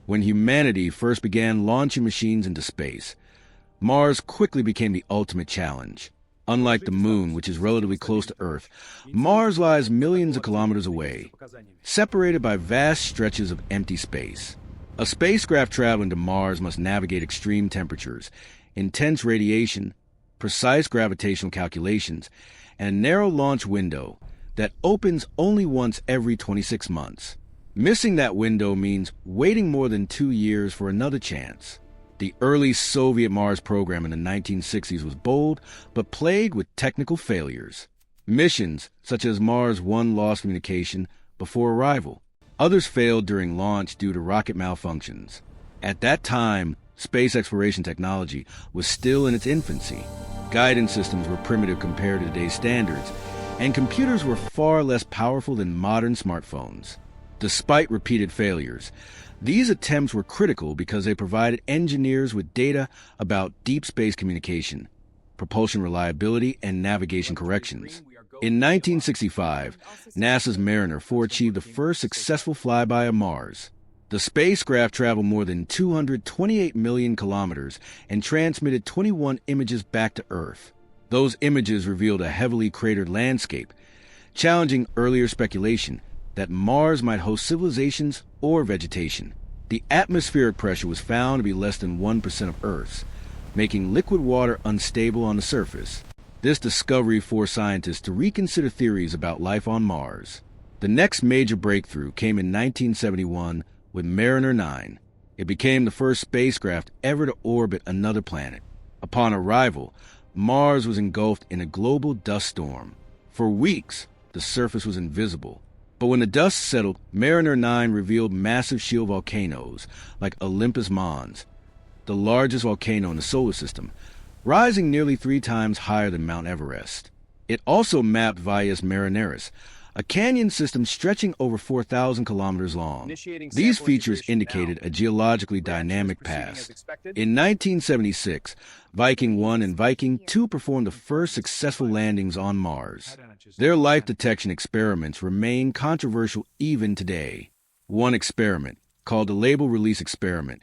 When humanity first began launching machines into space, Mars quickly became the ultimate challenge. Unlike the Moon, which is relatively close to Earth, Mars lies millions of kilometers away, separated by vast stretches of empty space. A spacecraft traveling to Mars must navigate extreme temperatures, intense radiation, precise gravitational calculations, and a narrow launch window that opens only once every 26 months. Missing that window means waiting more than 2 years for another chance. The early Soviet Mars program in the 1960s was bold, but plagued with technical failures. Missions, such as Mars 1, lost communication before arrival. Others failed during launch due to rocket malfunctions. At that time, space exploration technology was still in its infancy. Guidance systems were primitive compared to today's standards, and computers were far less powerful than modern smartphones. Despite repeated failures, these attempts were critical because they provided engineers with data about deep space communication, propulsion reliability, and navigation corrections. In 1965, NASA's Mariner 4 achieved the first successful flyby of Mars. The spacecraft traveled more than 228 million kilometers and transmitted 21 images back to Earth. Those images revealed a heavily cratered landscape, challenging earlier speculation that Mars might host civilizations or vegetation. The atmospheric pressure was found to be less than 1% of Earth's, making liquid water unstable on the surface. This discovery forced scientists to reconsider theories about life on Mars. The next major breakthrough came in 1971 with Mariner 9. It became the first spacecraft ever to orbit another planet. Upon arrival, Mars was engulfed in a global dust storm. For weeks, the surface was invisible. But when the dust settled, Mariner 9 revealed massive shield volcanoes like Olympus Mons, the largest volcano in the solar system, rising nearly 3 times higher than Mount Everest. It also mapped Valles Marineris, a canyon system stretching over 4,000 kilometers long. These features indicated a geologically dynamic past. In 1976, Viking 1 and Viking 2 performed the first successful landings on Mars. Their life detection experiments remain controversial even today. One experiment, called the Label Release Experiment,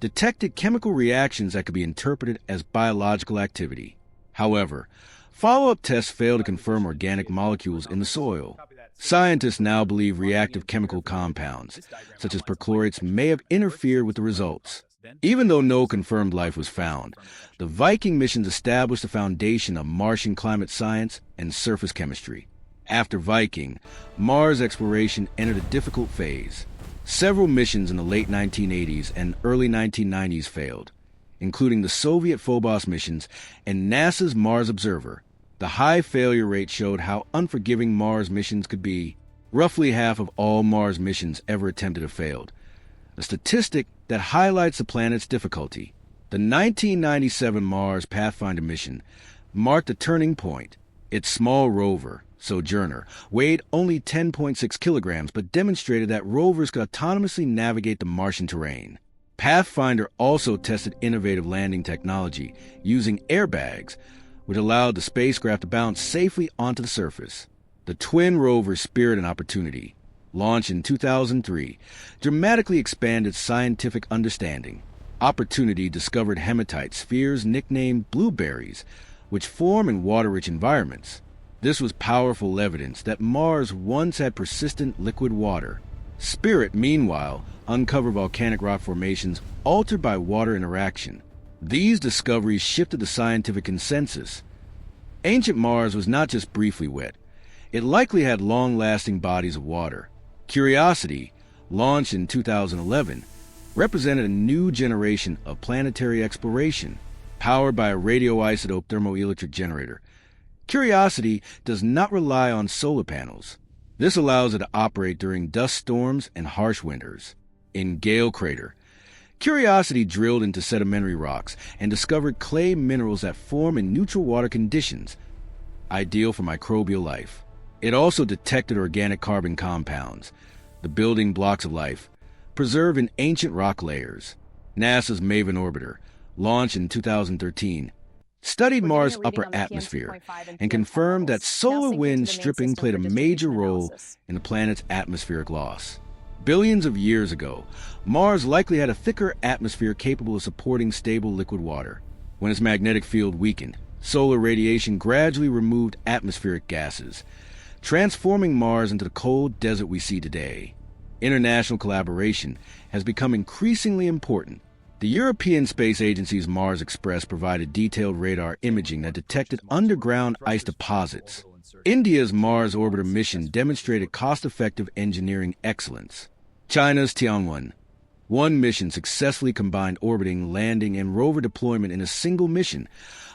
detected chemical reactions that could be interpreted as biological activity. However, follow-up tests failed to confirm organic molecules in the soil. Scientists now believe reactive chemical compounds, such as perchlorates, may have interfered with the results. Even though no confirmed life was found, the Viking missions established the foundation of Martian climate science and surface chemistry. After Viking, Mars exploration entered a difficult phase. Several missions in the late 1980s and early 1990s failed, including the Soviet Phobos missions and NASA's Mars Observer. The high failure rate showed how unforgiving Mars missions could be. Roughly half of all Mars missions ever attempted have failed, a statistic that highlights the planet's difficulty. The 1997 Mars Pathfinder mission marked a turning point. Its small rover, Sojourner, weighed only 10.6 kilograms but demonstrated that rovers could autonomously navigate the Martian terrain. Pathfinder also tested innovative landing technology using airbags, which allowed the spacecraft to bounce safely onto the surface. The twin rovers Spirit and Opportunity, launched in 2003, dramatically expanded scientific understanding. Opportunity discovered hematite spheres nicknamed blueberries, which form in water-rich environments. This was powerful evidence that Mars once had persistent liquid water. Spirit, meanwhile, uncovered volcanic rock formations altered by water interaction. These discoveries shifted the scientific consensus. Ancient Mars was not just briefly wet. It likely had long-lasting bodies of water. Curiosity, launched in 2011, represented a new generation of planetary exploration, powered by a radioisotope thermoelectric generator. Curiosity does not rely on solar panels. This allows it to operate during dust storms and harsh winters. In Gale Crater, Curiosity drilled into sedimentary rocks and discovered clay minerals that form in neutral water conditions, ideal for microbial life. It also detected organic carbon compounds, the building blocks of life, preserved in ancient rock layers. NASA's Maven orbiter, launched in 2013, studied Mars' upper atmosphere and confirmed that solar wind stripping played a major role in the planet's atmospheric loss. Billions of years ago, Mars likely had a thicker atmosphere capable of supporting stable liquid water. When its magnetic field weakened, solar radiation gradually removed atmospheric gases, transforming Mars into the cold desert we see today. International collaboration has become increasingly important. The European Space Agency's Mars Express provided detailed radar imaging that detected underground ice deposits. India's Mars Orbiter mission demonstrated cost-effective engineering excellence. China's Tianwen-1 mission successfully combined orbiting, landing, and rover deployment in a single mission,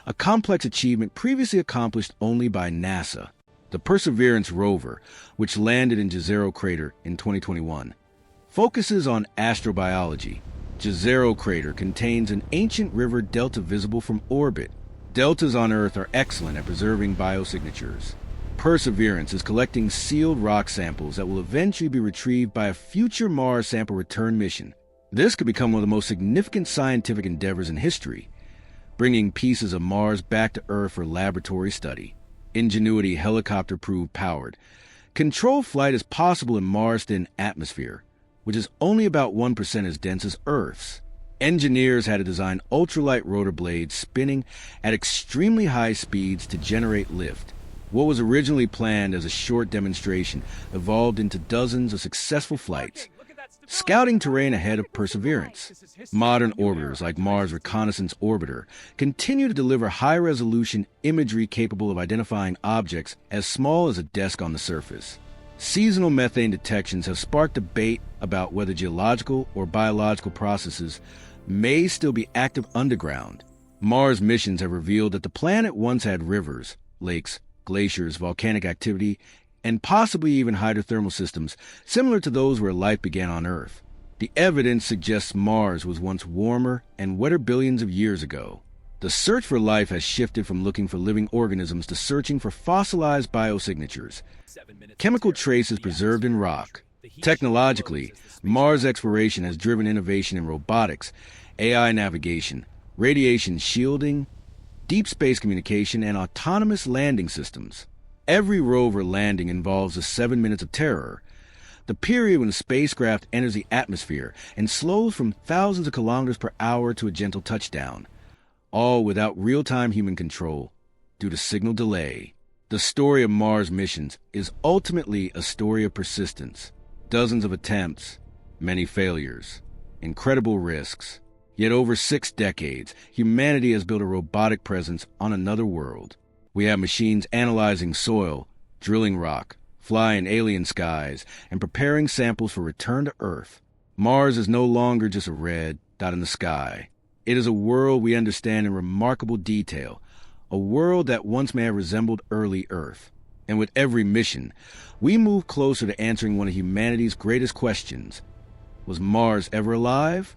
a complex achievement previously accomplished only by NASA. The Perseverance rover, which landed in Jezero Crater in 2021, focuses on astrobiology. Jezero Crater contains an ancient river delta visible from orbit. Deltas on Earth are excellent at preserving biosignatures. Perseverance is collecting sealed rock samples that will eventually be retrieved by a future Mars sample return mission. This could become one of the most significant scientific endeavors in history, bringing pieces of Mars back to Earth for laboratory study. Ingenuity helicopter proved powered. Controlled flight is possible in Mars' thin atmosphere, which is only about 1% as dense as Earth's. Engineers had to design ultralight rotor blades spinning at extremely high speeds to generate lift. What was originally planned as a short demonstration evolved into dozens of successful flights, scouting terrain ahead of Perseverance. Modern orbiters like Mars Reconnaissance Orbiter continue to deliver high-resolution imagery capable of identifying objects as small as a desk on the surface. Seasonal methane detections have sparked debate about whether geological or biological processes may still be active underground. Mars missions have revealed that the planet once had rivers, lakes, glaciers, volcanic activity, and possibly even hydrothermal systems similar to those where life began on Earth. The evidence suggests Mars was once warmer and wetter billions of years ago. The search for life has shifted from looking for living organisms to searching for fossilized biosignatures, chemical traces preserved in rock. Technologically, Mars exploration has driven innovation in robotics, AI navigation, radiation shielding, deep space communication, and autonomous landing systems. Every rover landing involves the 7 minutes of terror, the period when the spacecraft enters the atmosphere and slows from thousands of kilometers per hour to a gentle touchdown, all without real-time human control due to signal delay. The story of Mars missions is ultimately a story of persistence. Dozens of attempts, many failures, incredible risks. Yet over 6 decades, humanity has built a robotic presence on another world. We have machines analyzing soil, drilling rock, flying alien skies, and preparing samples for return to Earth. Mars is no longer just a red dot in the sky. It is a world we understand in remarkable detail, a world that once may have resembled early Earth. And with every mission, we move closer to answering one of humanity's greatest questions. Was Mars ever alive?